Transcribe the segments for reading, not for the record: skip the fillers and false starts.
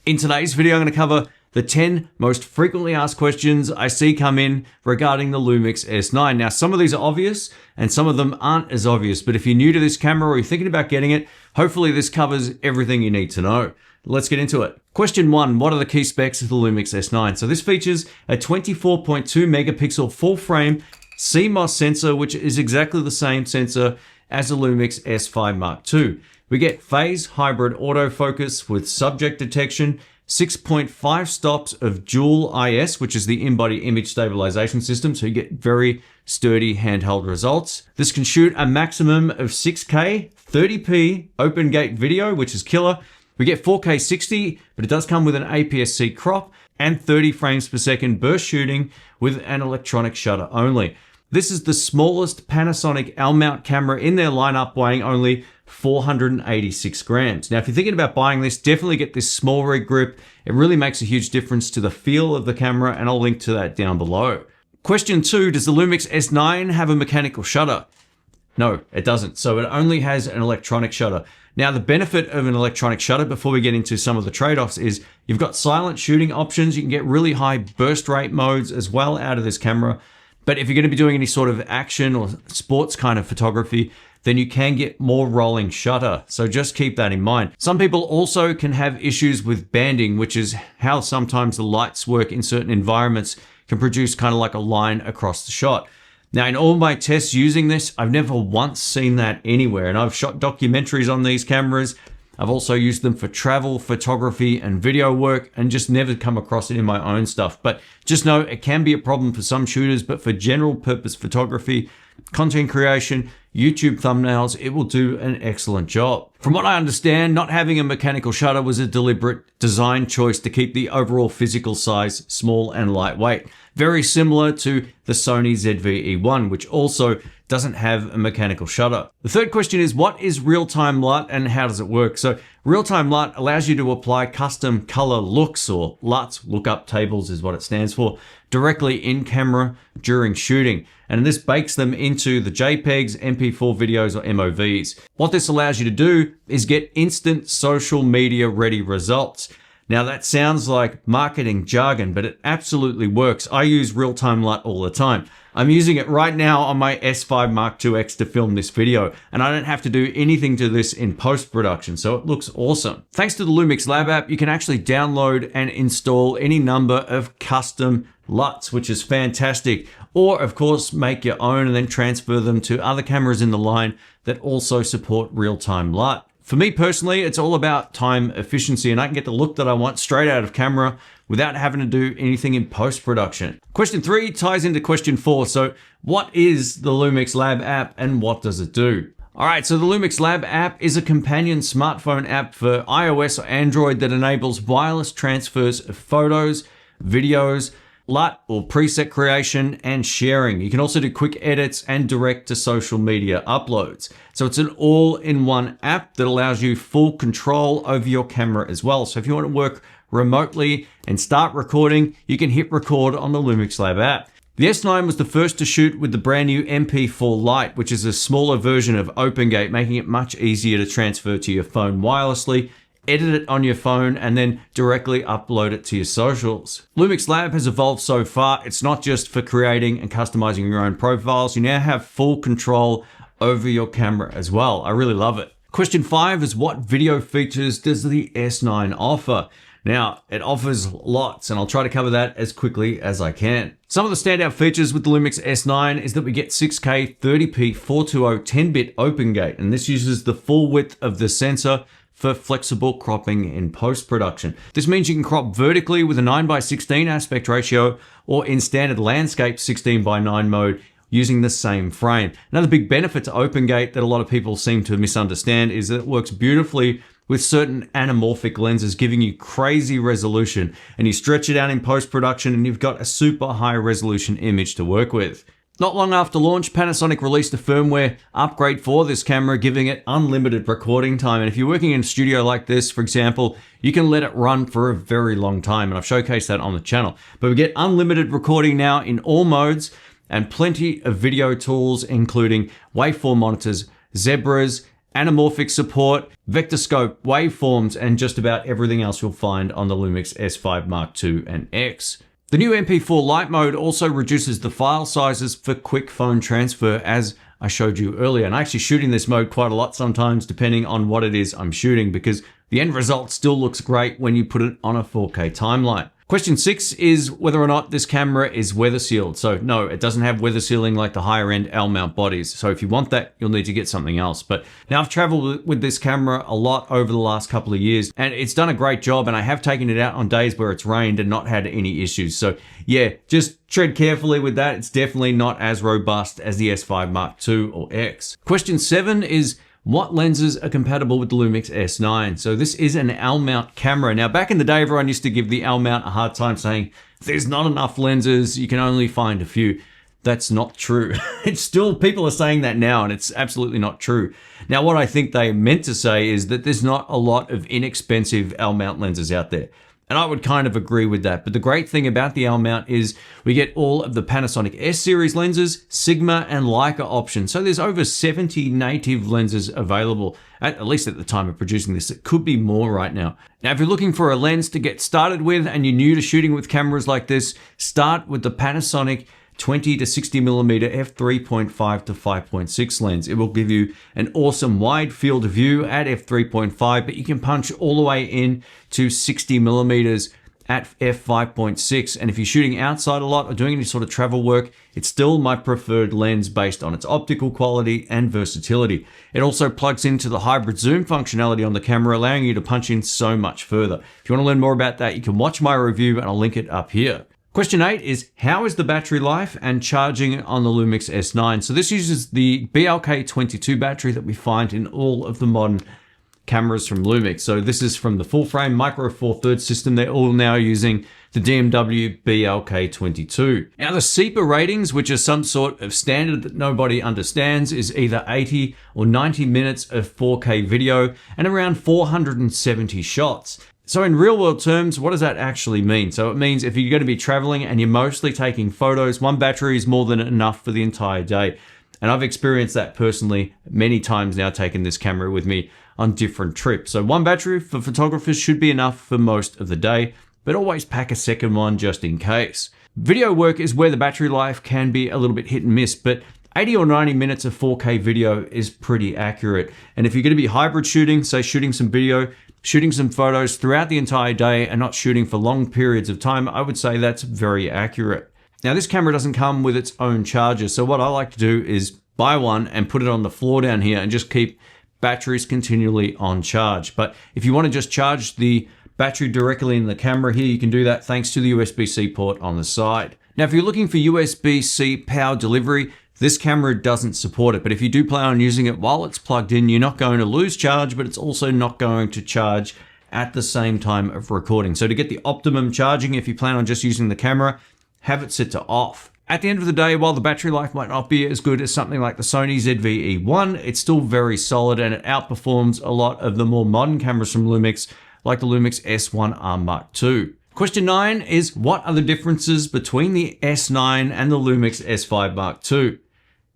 In today's video, I'm going to cover the 10 most frequently asked questions I see come in regarding the LUMIX S9. Now, some of these are obvious and some of them aren't as obvious, but if you're new to this camera or you're thinking about getting it, hopefully this covers everything you need to know. Let's get into it. Question 1, what are the key specs of the LUMIX S9? So this features a 24.2 megapixel full frame CMOS sensor, which is exactly the same sensor as the LUMIX S5 Mark II. We get phase hybrid autofocus with subject detection, 6.5 stops of dual IS, which is the in-body image stabilization system, so you get very sturdy handheld results. This can shoot a maximum of 6K, 30p open gate video, which is killer. We get 4K 60, but it does come with an APS-C crop and 30 frames per second burst shooting with an electronic shutter only. This is the smallest Panasonic L-mount camera in their lineup, weighing only 486 grams. Now, if you're thinking about buying this, definitely get this small rig grip. It really makes a huge difference to the feel of the camera, and I'll link to that down below. Question 2, does the LUMIX S9 have a mechanical shutter? No, it doesn't. So it only has an electronic shutter. Now, the benefit of an electronic shutter, before we get into some of the trade-offs, is you've got silent shooting options. You can get really high burst rate modes as well out of this camera. But if you're going to be doing any sort of action or sports kind of photography, then you can get more rolling shutter. So just keep that in mind. Some people also can have issues with banding, which is how sometimes the lights work in certain environments, can produce kind of like a line across the shot. Now, in all my tests using this, I've never once seen that anywhere. And I've shot documentaries on these cameras. I've also used them for travel, photography, and video work, and just never come across it in my own stuff. But just know it can be a problem for some shooters, but for general purpose photography, content creation, YouTube thumbnails, it will do an excellent job. From what I understand, not having a mechanical shutter was a deliberate design choice to keep the overall physical size small and lightweight. Very similar to the Sony ZV-E1, which also doesn't have a mechanical shutter. The third question is, what is Real-Time LUT and how does it work? So Real-Time LUT allows you to apply custom color looks, or LUTs, lookup tables is what it stands for, directly in camera during shooting. And this bakes them into the JPEGs, MP4 videos, or MOVs. What this allows you to do is get instant social media ready results. Now that sounds like marketing jargon, but it absolutely works. I use Real-Time LUT all the time. I'm using it right now on my S5 Mark IIX to film this video, and I don't have to do anything to this in post-production, so it looks awesome. Thanks to the LUMIX Lab App, you can actually download and install any number of custom LUTs, which is fantastic. Or, of course, make your own and then transfer them to other cameras in the line that also support Real-Time LUT. For me personally, it's all about time efficiency, and I can get the look that I want straight out of camera without having to do anything in post-production. Question 3 ties into question 4. So what is the LUMIX Lab App and what does it do? All right, so the LUMIX Lab App is a companion smartphone app for iOS or Android that enables wireless transfers of photos, videos, LUT or preset creation, and sharing. You can also do quick edits and direct to social media uploads. So it's an all-in-one app that allows you full control over your camera as well. So if you want to work remotely and start recording, you can hit record on the LUMIX Lab app. The S9 was the first to shoot with the brand new MP4 Lite, which is a smaller version of OpenGate, making it much easier to transfer to your phone wirelessly, edit it on your phone, and then directly upload it to your socials. LUMIX Lab has evolved so far. It's not just for creating and customizing your own profiles. You now have full control over your camera as well. I really love it. Question 5 is, what video features does the S9 offer? Now, it offers lots, and I'll try to cover that as quickly as I can. Some of the standout features with the LUMIX S9 is that we get 6K 30p 420 10-bit OpenGate, and this uses the full width of the sensor for flexible cropping in post-production. This means you can crop vertically with a 9:16 aspect ratio, or in standard landscape 16:9 mode using the same frame. Another big benefit to OpenGate that a lot of people seem to misunderstand is that it works beautifully with certain anamorphic lenses, giving you crazy resolution, and you stretch it out in post-production and you've got a super high resolution image to work with. Not long after launch, Panasonic released a firmware upgrade for this camera, giving it unlimited recording time. And if you're working in a studio like this, for example, you can let it run for a very long time. And I've showcased that on the channel. But we get unlimited recording now in all modes and plenty of video tools, including waveform monitors, zebras, anamorphic support, vector scope, waveforms, and just about everything else you'll find on the LUMIX S5 Mark II and X. The new MP4 Lite mode also reduces the file sizes for quick phone transfer, as I showed you earlier. And I'm actually shooting this mode quite a lot sometimes, depending on what it is I'm shooting, because the end result still looks great when you put it on a 4K timeline. Question 6 is whether or not this camera is weather sealed. So no, it doesn't have weather sealing like the higher end L mount bodies. So if you want that, you'll need to get something else. But now I've traveled with this camera a lot over the last couple of years, and it's done a great job, and I have taken it out on days where it's rained and not had any issues. So yeah, just tread carefully with that. It's definitely not as robust as the S5 Mark II or X. Question 7 is, what lenses are compatible with the LUMIX S9? So this is an L mount camera. Now, back in the day, everyone used to give the L mount a hard time saying, there's not enough lenses, you can only find a few. That's not true. It's still, people are saying that now, and it's absolutely not true. Now, what I think they meant to say is that there's not a lot of inexpensive L mount lenses out there. And I would kind of agree with that. But the great thing about the L mount is we get all of the Panasonic S series lenses, Sigma and Leica options. So there's over 70 native lenses available, at least at the time of producing this. It could be more right now. Now, if you're looking for a lens to get started with and you're new to shooting with cameras like this, start with the Panasonic 20 to 60 millimeter f3.5 to 5.6 lens. It will give you an awesome wide field of view at f3.5, but you can punch all the way in to 60 millimeters at f5.6. And if you're shooting outside a lot or doing any sort of travel work, it's still my preferred lens based on its optical quality and versatility. It also plugs into the hybrid zoom functionality on the camera, allowing you to punch in so much further. If you want to learn more about that, you can watch my review and I'll link it up here. Question 8 is, how is the battery life and charging on the LUMIX S9? So this uses the BLK22 battery that we find in all of the modern cameras from LUMIX. So this is from the full frame micro four thirds system. They're all now using the DMW BLK22. Now the SEPA ratings, which are some sort of standard that nobody understands, is either 80 or 90 minutes of 4K video and around 470 shots. So in real world terms, what does that actually mean? So it means if you're going to be traveling and you're mostly taking photos, one battery is more than enough for the entire day. And I've experienced that personally many times now, taking this camera with me on different trips. So one battery for photographers should be enough for most of the day, but always pack a second one just in case. Video work is where the battery life can be a little bit hit and miss, but 80 or 90 minutes of 4K video is pretty accurate. And if you're going to be hybrid shooting, say shooting some video, shooting some photos throughout the entire day and not shooting for long periods of time, I would say that's very accurate. Now this camera doesn't come with its own charger, so what I like to do is buy one and put it on the floor down here and just keep batteries continually on charge. But if you want to just charge the battery directly in the camera here, you can do that thanks to the USB-C port on the side. Now if you're looking for USB-C power delivery, this camera doesn't support it, but if you do plan on using it while it's plugged in, you're not going to lose charge, but it's also not going to charge at the same time of recording. So to get the optimum charging, if you plan on just using the camera, have it set to off. At the end of the day, while the battery life might not be as good as something like the Sony ZV-E1, it's still very solid and it outperforms a lot of the more modern cameras from LUMIX, like the LUMIX S1R Mark II. Question 9 is, what are the differences between the S9 and the LUMIX S5 Mark II?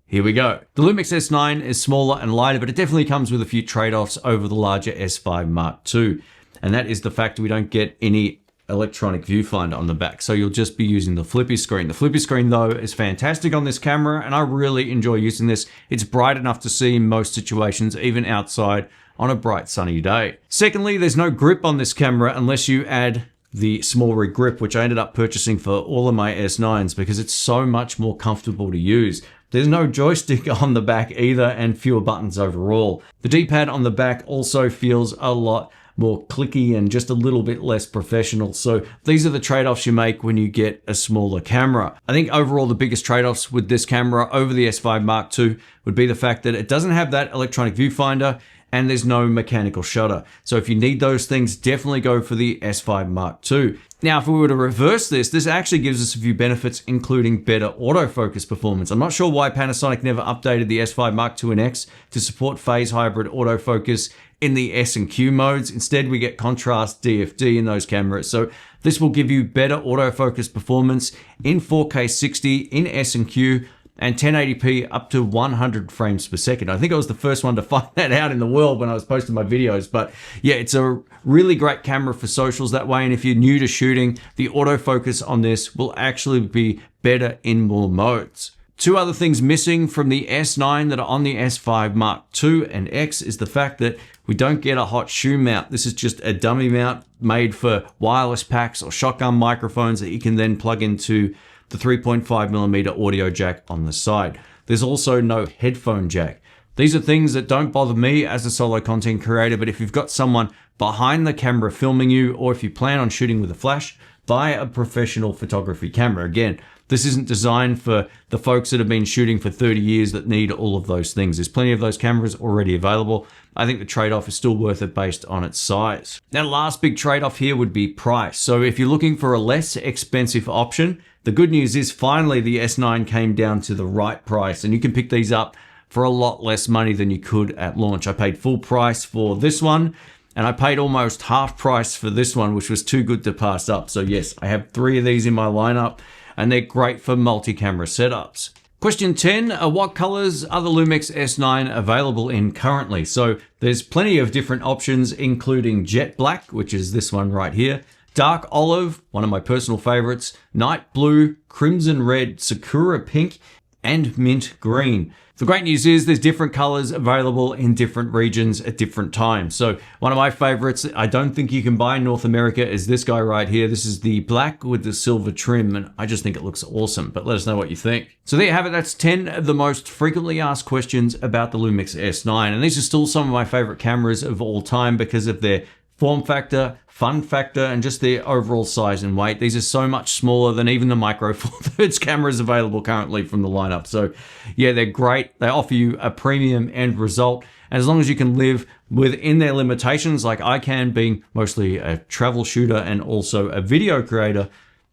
Here we go. The LUMIX S9 is smaller and lighter, but it definitely comes with a few trade-offs over the larger S5 Mark II. And that is the fact that we don't get any electronic viewfinder on the back. So you'll just be using the flippy screen. The flippy screen though is fantastic on this camera and I really enjoy using this. It's bright enough to see in most situations, even outside on a bright sunny day. Secondly, there's no grip on this camera unless you add the small rig grip, which I ended up purchasing for all of my S9s because it's so much more comfortable to use. There's no joystick on the back either and fewer buttons overall. The D-pad on the back also feels a lot more clicky and just a little bit less professional. So these are the trade-offs you make when you get a smaller camera. I think overall the biggest trade-offs with this camera over the S5 Mark II would be the fact that it doesn't have that electronic viewfinder and there's no mechanical shutter. So if you need those things, definitely go for the S5 Mark II. Now, if we were to reverse this actually gives us a few benefits, including better autofocus performance. I'm not sure why Panasonic never updated the S5 Mark II and X to support phase hybrid autofocus in the S and Q modes. Instead, we get contrast DFD in those cameras. So this will give you better autofocus performance in 4K 60 in S and Q and 1080p up to 100 frames per second. I think I was the first one to find that out in the world when I was posting my videos. But yeah, it's a really great camera for socials that way. And if you're new to shooting, the autofocus on this will actually be better in more modes. Two other things missing from the S9 that are on the S5 Mark II and X is the fact that we don't get a hot shoe mount. This is just a dummy mount made for wireless packs or shotgun microphones that you can then plug into the 3.5mm audio jack on the side. There's also no headphone jack. These are things that don't bother me as a solo content creator, but if you've got someone behind the camera filming you, or if you plan on shooting with a flash, buy a professional photography camera. Again, this isn't designed for the folks that have been shooting for 30 years that need all of those things. There's plenty of those cameras already available. I think the trade-off is still worth it based on its size. Now, the last big trade-off here would be price. So if you're looking for a less expensive option, the good news is finally the S9 came down to the right price, and you can pick these up for a lot less money than you could at launch. I paid full price for this one, and I paid almost half price for this one, which was too good to pass up. So yes, I have 3 of these in my lineup, and they're great for multi-camera setups. Question 10, what colors are the LUMIX S9 available in currently? So there's plenty of different options, including jet black, which is this one right here, dark olive, one of my personal favorites, night blue, crimson red, sakura pink, and mint green. The great news is there's different colors available in different regions at different times. So one of my favorites, I don't think you can buy in North America, is this guy right here. This is the black with the silver trim, and I just think it looks awesome, but let us know what you think. So there you have it. That's 10 of the most frequently asked questions about the LUMIX S9. And these are still some of my favorite cameras of all time because of their form factor, fun factor, and just their overall size and weight. These are so much smaller than even the Micro Four Thirds cameras available currently from the lineup. So yeah, they're great. They offer you a premium end result. And as long as you can live within their limitations, like I can, being mostly a travel shooter and also a video creator,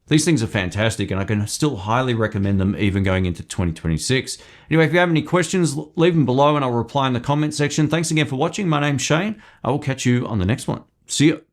these things are fantastic, and I can still highly recommend them even going into 2026. Anyway, if you have any questions, leave them below and I'll reply in the comment section. Thanks again for watching. My name's Shane. I will catch you on the next one. See you.